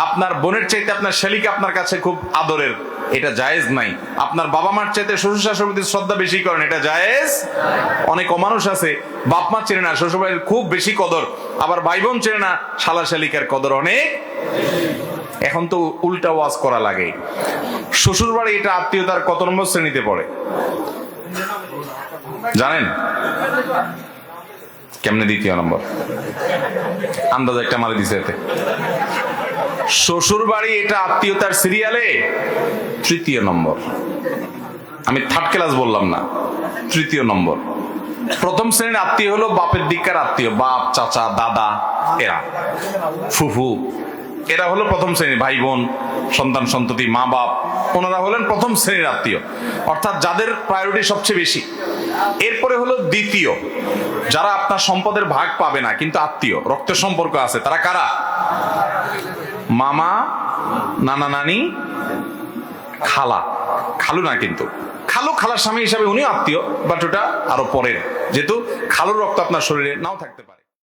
আপনার বোনের চাইতে আপনার শালিকা আপনার কাছে খুব আদরের, এটা জায়েজ নাই। আপনার বাবা মার চাইতে শ্বশুর শাশুড়ির প্রতি শ্রদ্ধা বেশি করেন, এটা জায়েজ। অনেক অমানুষ আছে বাপ মা চেনে না, শ্বশুর বাড়ির খুব বেশি কদর, আবার ভাই বোন চেনে না, শালা শালিকার কদর অনেক। এখন তো উল্টা ওয়াজ করা লাগে। শ্বশুর বাড়ি এটা আত্মীয়তার কত নম্বর শ্রেণীতে পড়ে জানেন? কেমনে? দ্বিতীয় নম্বর। আন্দাজ একটা মারি দিছে এতে। শ্বশুর বাড়ি এটা আত্মীয়তার সিরিয়ালে তৃতীয় নম্বর। আমি থার্ড ক্লাস বললাম না, তৃতীয় নম্বর। প্রথম শ্রেণীর আত্মীয় হলো বাপের দিককার আত্মীয়, বাপ, চাচা, দাদা, এরা ফুফু, এরা হলো প্রথম শ্রেণীর ভাই বোন, সন্তান সন্ততি, মা বাপ, ওনারা হলেন প্রথম শ্রেণীর আত্মীয়, অর্থাৎ যাদের প্রায়োরিটি সবচেয়ে বেশি। এরপরে হলো দ্বিতীয়, যারা আপনার সম্পদের ভাগ পাবে না কিন্তু আত্মীয়, রক্তের সম্পর্ক আছে। তারা কারা? মামা, নানা নানি, খালা, খালু না কিন্তু, খালু খালার স্বামী হিসাবে উনিও আত্মীয়, বাট ওটা আরো পরের, যেহেতু খালুর রক্ত আপনার শরীরে নাও থাকতে পারে।